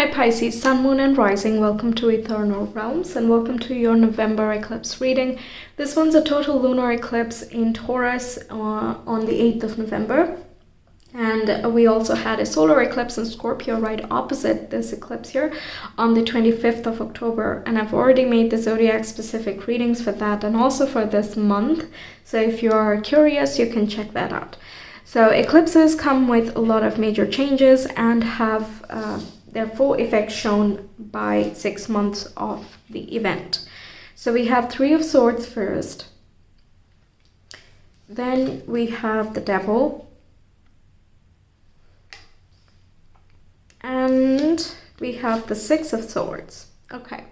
Hi Pisces, Sun, Moon and Rising, welcome to Ethernal Realms and welcome to your November eclipse reading. This one's a total lunar eclipse in Taurus on the 8th of November. And we also had a solar eclipse in Scorpio right opposite this eclipse here on the 25th of October. And I've already made the zodiac specific readings for that and also for this month. So if you're curious, you can check that out. So eclipses come with a lot of major changes and have their full effect shown by 6 months of the event. So we have Three of Swords first. Then we have the Devil. And we have the Six of Swords. Okay.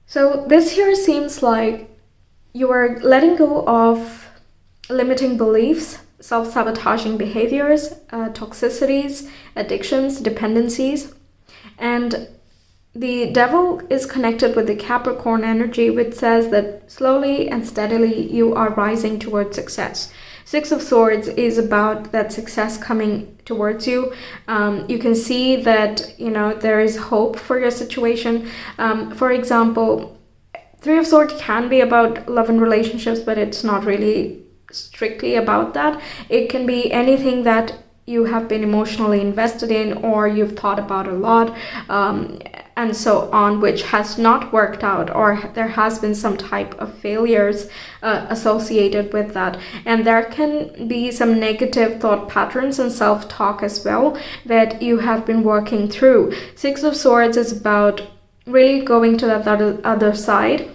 So this here seems like you are letting go of limiting beliefs, self-sabotaging behaviors, toxicities, addictions, dependencies. And the Devil is connected with the Capricorn energy, which says that slowly and steadily you are rising towards success. Six of Swords is about that success coming towards you. You can see that, there is hope for your situation. For example, Three of Swords can be about love and relationships, but it's not really strictly about that. It can be anything that you have been emotionally invested in or you've thought about a lot, and so on, which has not worked out, or there has been some type of failures associated with that. And there can be some negative thought patterns and self-talk as well that you have been working through. Six of Swords is about really going to that other side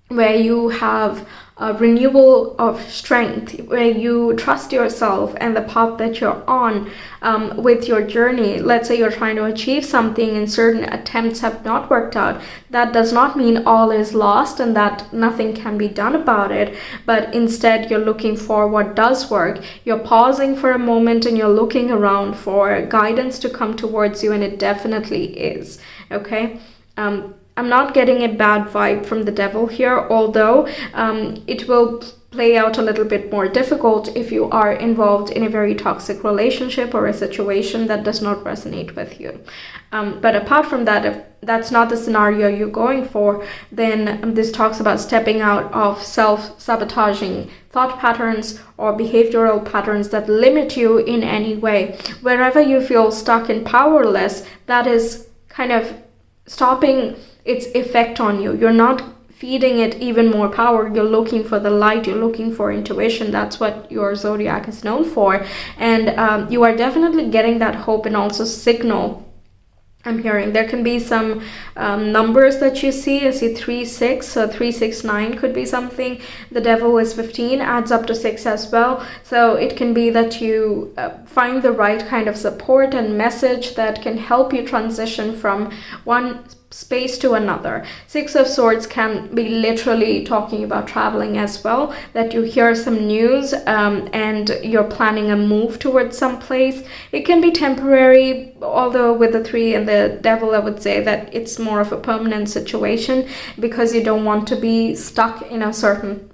where you have a renewal of strength, where you trust yourself and the path that you're on with your journey. Let's say you're trying to achieve something and certain attempts have not worked out. That does not mean all is lost and that nothing can be done about it, but instead you're looking for what does work. You're pausing for a moment and you're looking around for guidance to come towards you, and it definitely is. Okay. I'm not getting a bad vibe from the Devil here, although it will play out a little bit more difficult if you are involved in a very toxic relationship or a situation that does not resonate with you. But apart from that, if that's not the scenario you're going for, then this talks about stepping out of self-sabotaging thought patterns or behavioral patterns that limit you in any way. Wherever you feel stuck and powerless, that is kind of stopping its effect on you. You're not feeding it even more power. You're looking for the light. You're looking for intuition. That's what your zodiac is known for. And you are definitely getting that hope and also signal. I'm hearing there can be some numbers that you see. I see 3, 6, so 3, 6, 9 could be something. The Devil is 15, adds up to 6 as well. So it can be that you find the right kind of support and message that can help you transition from one space to another. Six of Swords can be literally talking about traveling as well, that you hear some news and you're planning a move towards some place. It can be temporary, although with the 3 and the Devil I would say that it's more of a permanent situation because you don't want to be stuck in a certain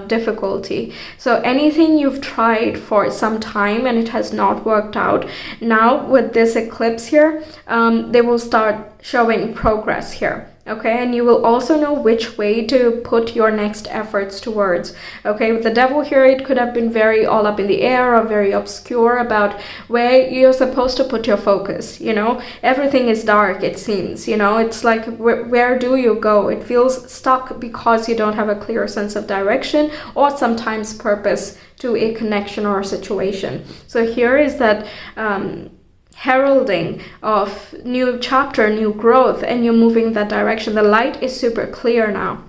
difficulty. So anything you've tried for some time and it has not worked out, now with this eclipse here, they will start showing progress here. Okay, and you will also know which way to put your next efforts towards. Okay, with the Devil here, it could have been very all up in the air or very obscure about where you're supposed to put your focus. Everything is dark, it seems. It's like, where do you go? It feels stuck because you don't have a clear sense of direction or sometimes purpose to a connection or a situation. So here is that heralding of new chapter, new growth, and you're moving that direction. The light is super clear now.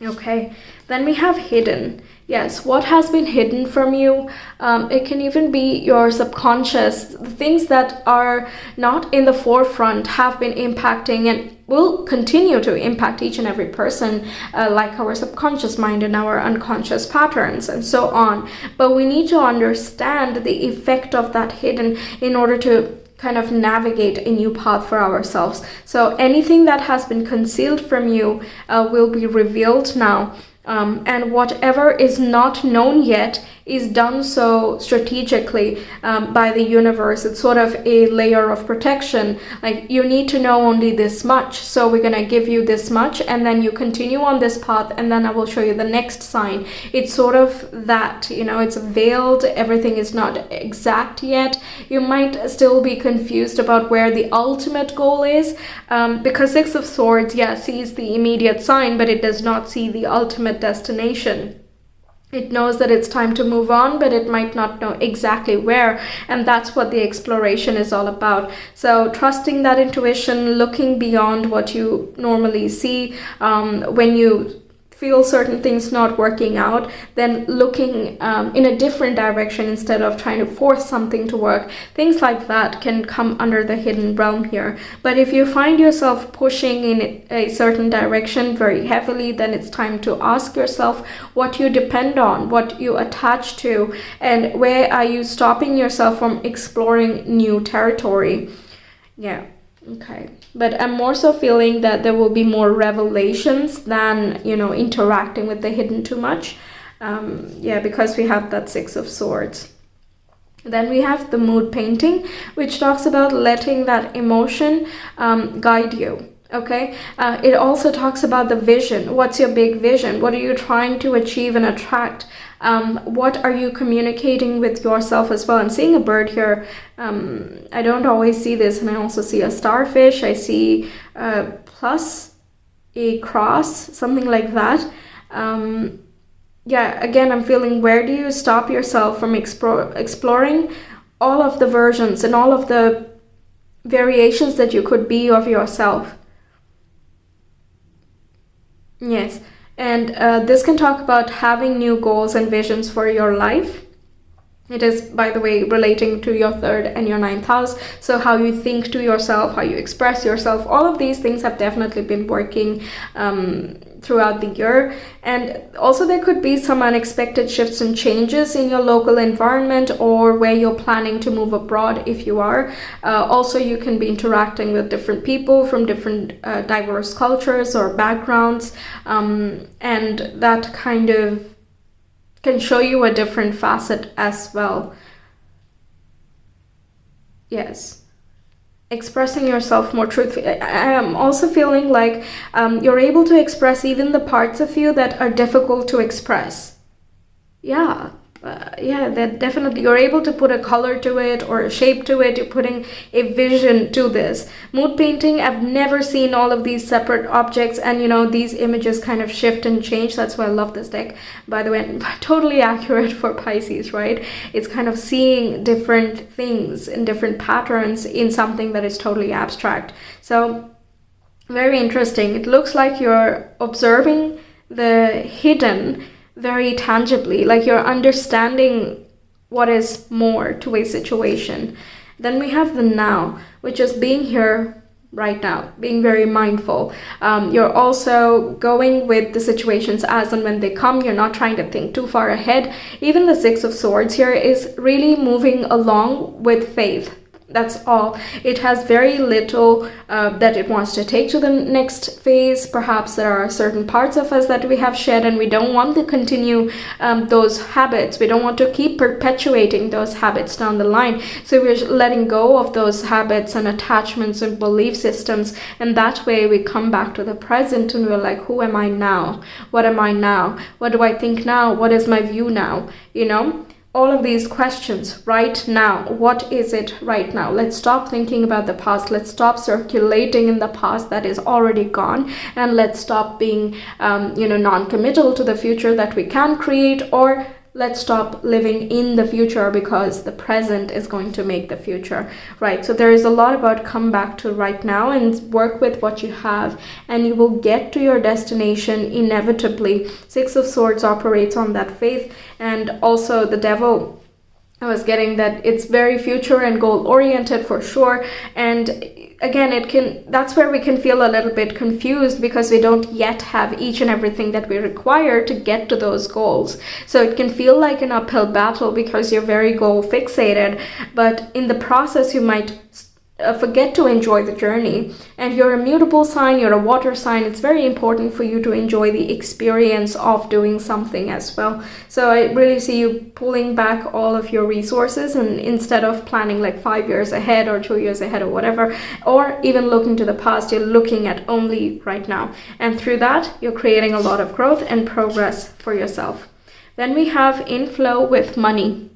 Okay, then we have hidden. Yes, what has been hidden from you? It can even be your subconscious. The things that are not in the forefront have been impacting and will continue to impact each and every person, like our subconscious mind and our unconscious patterns and so on. But we need to understand the effect of that hidden in order to kind of navigate a new path for ourselves. So anything that has been concealed from you will be revealed now. And whatever is not known yet is done so strategically by the universe. It's sort of a layer of protection. Like, you need to know only this much, so we're gonna give you this much, and then you continue on this path, and then I will show you the next sign. It's sort of that, you know, it's veiled. Everything is not exact yet. You might still be confused about where the ultimate goal is, because Six of Swords, yeah, sees the immediate sign, but it does not see the ultimate destination. It knows that it's time to move on, but it might not know exactly where, and that's what the exploration is all about. So trusting that intuition, looking beyond what you normally see. When you feel certain things not working out, then looking in a different direction instead of trying to force something to work. Things like that can come under the hidden realm here. But if you find yourself pushing in a certain direction very heavily, then it's time to ask yourself what you depend on, what you attach to, and where are you stopping yourself from exploring new territory. Yeah. Okay, but I'm more so feeling that there will be more revelations than, you know, interacting with the hidden too much. Yeah, because we have that Six of Swords. Then we have the mood painting, which talks about letting that emotion guide you. Okay, it also talks about the vision. What's your big vision? What are you trying to achieve and attract? What are you communicating with yourself as well? I'm seeing a bird here. I don't always see this, and I also see a starfish. I see plus a cross, something like that. Yeah, again, I'm feeling, where do you stop yourself from exploring all of the versions and all of the variations that you could be of yourself? Yes, and this can talk about having new goals and visions for your life. It is, by the way, relating to your 3rd and your 9th house. So how you think to yourself, how you express yourself, all of these things have definitely been working throughout the year. And also there could be some unexpected shifts and changes in your local environment, or where you're planning to move abroad if you are. Also, you can be interacting with different people from different diverse cultures or backgrounds, and that kind of can show you a different facet as well. Yes. Expressing yourself more truthfully. I am also feeling like you're able to express even the parts of you that are difficult to express. Yeah. Yeah, that definitely, you're able to put a color to it or a shape to it. You're putting a vision to this. Mood painting, I've never seen all of these separate objects, and you know, these images kind of shift and change. That's why I love this deck, by the way. Totally accurate for Pisces, right? It's kind of seeing different things and different patterns in something that is totally abstract. So very interesting. It looks like you're observing the hidden very tangibly, like you're understanding what is more to a situation. Then we have the now, which is being here right now, being very mindful. You're also going with the situations as and when they come. You're not trying to think too far ahead. Even the Six of Swords here is really moving along with faith. That's all. It has very little that it wants to take to the next phase. Perhaps there are certain parts of us that we have shed, and we don't want to continue those habits. We don't want to keep perpetuating those habits down the line. So we're letting go of those habits and attachments and belief systems. And that way we come back to the present, and we're like, who am I now? What am I now? What do I think now? What is my view now? You know? All of these questions right now. What is it right now? Let's stop thinking about the past. Let's stop circulating in the past that is already gone, and let's stop being non-committal to the future that we can create, or let's stop living in the future, because the present is going to make the future, right? So there is a lot about come back to right now and work with what you have, and you will get to your destination inevitably. Six of Swords operates on that faith. And also the Devil, I was getting that it's very future and goal oriented for sure. And again, that's where we can feel a little bit confused, because we don't yet have each and everything that we require to get to those goals. So it can feel like an uphill battle because you're very goal fixated, but in the process you might forget to enjoy the journey. And you're a mutable sign, you're a water sign. It's very important for you to enjoy the experience of doing something as well. So I really see you pulling back all of your resources, and instead of planning like 5 years ahead or 2 years ahead or whatever, or even looking to the past, you're looking at only right now. And through that, you're creating a lot of growth and progress for yourself. Then we have inflow with money.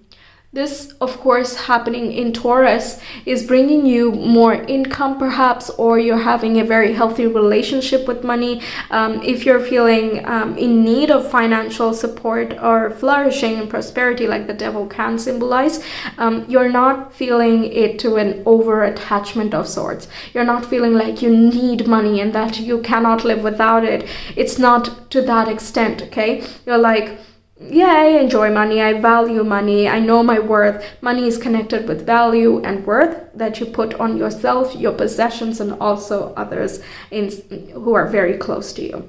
This, of course, happening in Taurus is bringing you more income perhaps, or you're having a very healthy relationship with money. If you're feeling in need of financial support or flourishing and prosperity, like the devil can symbolize, you're not feeling it to an over-attachment of sorts. You're not feeling like you need money and that you cannot live without it. It's not to that extent, okay? You're like, yeah, I enjoy money, I value money, I know my worth. Money is connected with value and worth that you put on yourself, your possessions, and also others who are very close to you.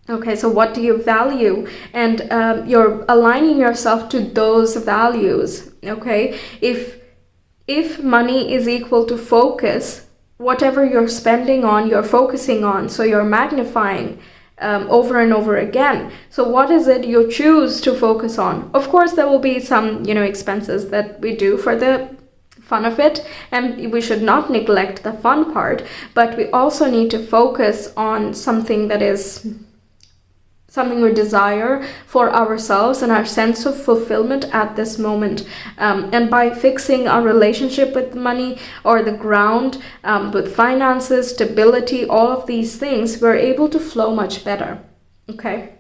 Okay, so what do you value? And you're aligning yourself to those values, okay? If money is equal to focus, whatever you're spending on, you're focusing on, so you're magnifying over and over again. So what is it you choose to focus on? Of course, there will be some, expenses that we do for the fun of it, and we should not neglect the fun part, but we also need to focus on something that is something we desire for ourselves and our sense of fulfillment at this moment. And by fixing our relationship with money, or the ground, with finances, stability, all of these things, we're able to flow much better. Okay.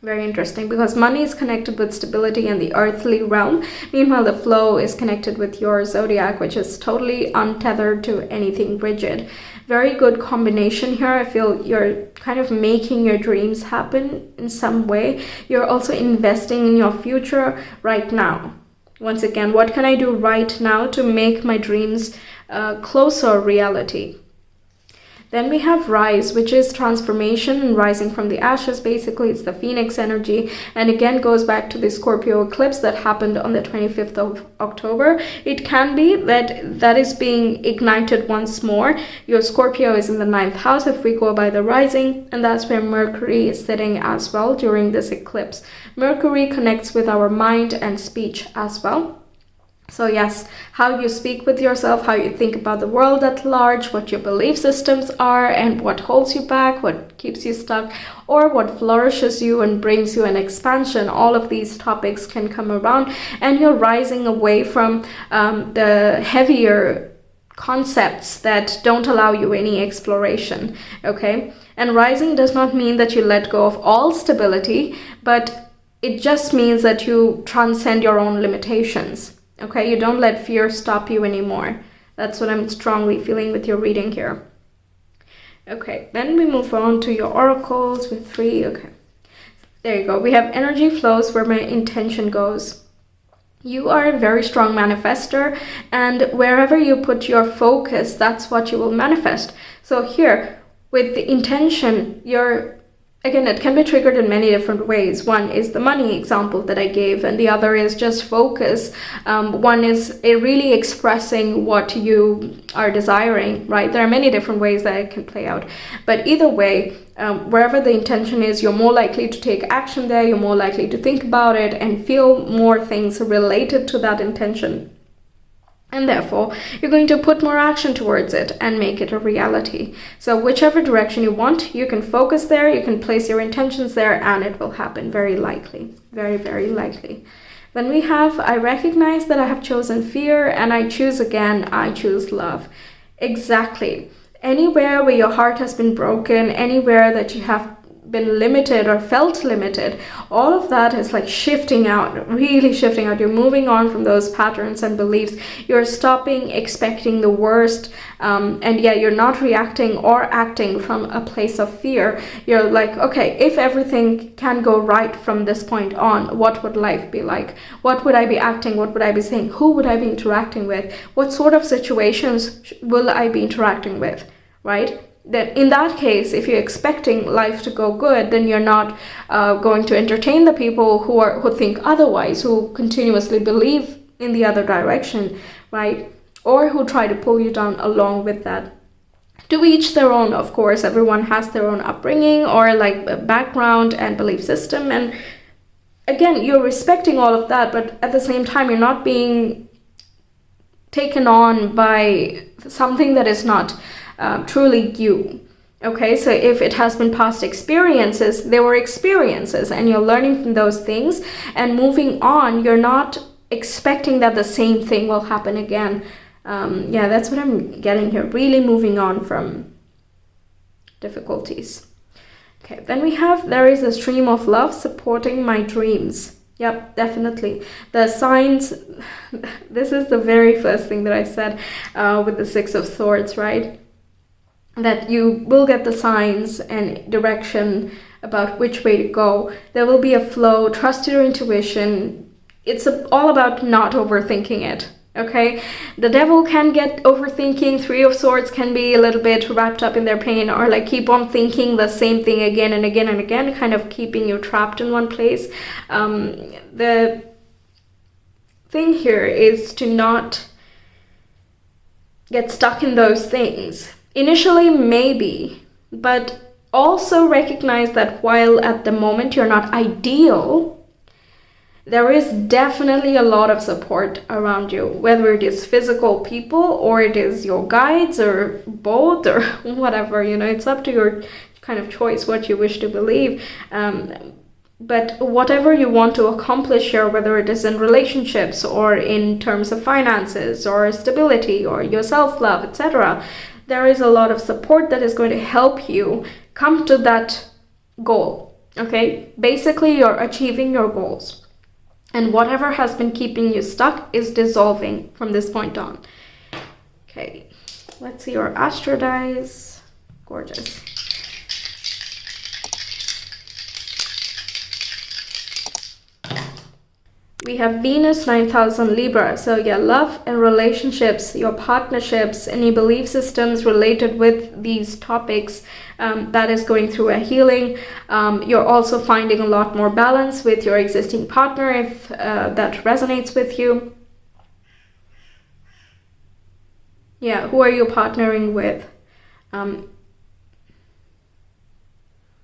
Very interesting, because money is connected with stability and the earthly realm. Meanwhile, the flow is connected with your zodiac, which is totally untethered to anything rigid. Very good combination here. I feel you're kind of making your dreams happen in some way. You're also investing in your future right now. Once again, what can I do right now to make my dreams closer reality? Then we have rise, which is transformation and rising from the ashes. Basically, it's the phoenix energy, and again goes back to the Scorpio eclipse that happened on the 25th of October. It can be that is being ignited once more. Your Scorpio is in the 9th house if we go by the rising, and that's where Mercury is sitting as well during this eclipse. Mercury connects with our mind and speech as well. So yes, how you speak with yourself, how you think about the world at large, what your belief systems are, and what holds you back, what keeps you stuck, or what flourishes you and brings you an expansion. All of these topics can come around, and you're rising away from the heavier concepts that don't allow you any exploration, okay? And rising does not mean that you let go of all stability, but it just means that you transcend your own limitations. Okay, you don't let fear stop you anymore. That's what I'm strongly feeling with your reading here. Okay, then we move on to your oracles with 3. Okay, there you go. We have energy flows where my intention goes. You are a very strong manifester, and wherever you put your focus, that's what you will manifest. So here, with the intention, again, it can be triggered in many different ways. One is the money example that I gave, and the other is just focus. One is really expressing what you are desiring, right? There are many different ways that it can play out. But either way, wherever the intention is, you're more likely to take action there. You're more likely to think about it and feel more things related to that intention. And therefore, you're going to put more action towards it and make it a reality. So whichever direction you want, you can focus there, you can place your intentions there, and it will happen very likely. Very, very likely. Then we have, I recognize that I have chosen fear, and I choose again, I choose love. Exactly. Anywhere where your heart has been broken, anywhere that you have been limited or felt limited, all of that is like shifting out, really shifting out. You're moving on from those patterns and beliefs. You're stopping expecting the worst, and yeah, you're not reacting or acting from a place of fear. You're like, okay, if everything can go right from this point on, what would life be like? What would I be acting? What would I be saying? Who would I be interacting with? What sort of situations will I be interacting with, right? That in that case, if you're expecting life to go good, then you're not going to entertain the people who think otherwise, who continuously believe in the other direction, right? or who try to pull you down along with that. To each their own, of course. Everyone has their own upbringing or like a background and belief system, and again, you're respecting all of that, but at the same time, you're not being taken on by something that is not truly you. Okay, so if it has been past experiences, they were experiences, and you're learning from those things and moving on. You're not expecting that the same thing will happen again. Yeah, that's what I'm getting here. Really moving on from difficulties. Okay, then we have, there is a stream of love supporting my dreams. Yep, definitely. The signs, this is the very first thing that I said with the Six of Swords, right? That you will get the signs and direction about which way to go. There will be a flow. Trust your intuition. It's all about not overthinking it. Okay, the devil can get overthinking. Three of Swords can be a little bit wrapped up in their pain, or like keep on thinking the same thing again and again and again, kind of keeping you trapped in one place. The thing here is to not get stuck in those things. Initially, maybe, but also recognize that while at the moment you're not ideal, there is definitely a lot of support around you, whether it is physical people or it is your guides or both or whatever, you know, it's up to your kind of choice what you wish to believe. But whatever you want to accomplish here, whether it is in relationships or in terms of finances or stability or your self-love, etc., there is a lot of support that is going to help you come to that goal. Okay, basically you're achieving your goals. And whatever has been keeping you stuck is dissolving from this point on. Okay, let's see your Astro dice. Gorgeous. We have Venus 9000 Libra. So yeah, love and relationships, your partnerships, any belief systems related with these topics, that is going through a healing. You're also finding a lot more balance with your existing partner if that resonates with you. Yeah, who are you partnering with?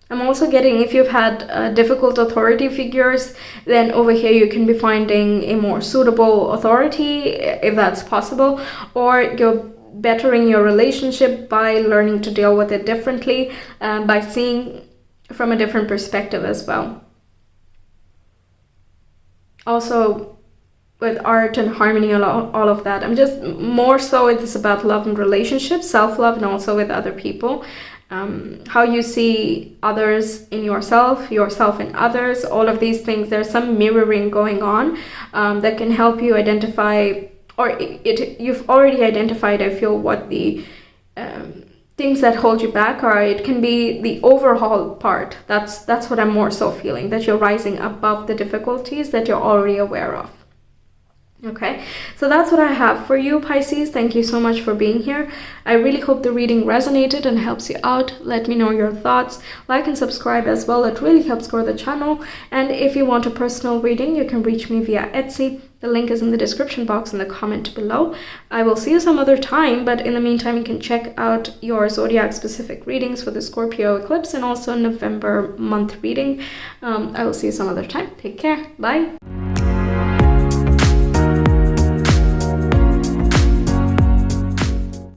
I'm also getting, if you've had difficult authority figures, then over here you can be finding a more suitable authority, if that's possible, or you're bettering your relationship by learning to deal with it differently, by seeing from a different perspective as well. Also with art and harmony, all of that. I'm just more so it's about love and relationships, self-love, and also with other people. How you see others in yourself in others, all of these things. There's some mirroring going on that can help you identify, or you've already identified, I feel, what the things that hold you back are. It can be the overhaul part. That's what I'm more so feeling, that you're rising above the difficulties that you're already aware of. Okay, so that's what I have for you, Pisces. Thank you so much for being here. I really hope the reading resonated and helps you out. Let me know your thoughts. Like and subscribe as well. It really helps grow the channel. And if you want a personal reading, you can reach me via Etsy. The link is in the description box in the comment below. I will see you some other time, but in the meantime, you can check out your zodiac specific readings for the Scorpio eclipse and also November month reading. I will see you some other time. Take care. Bye.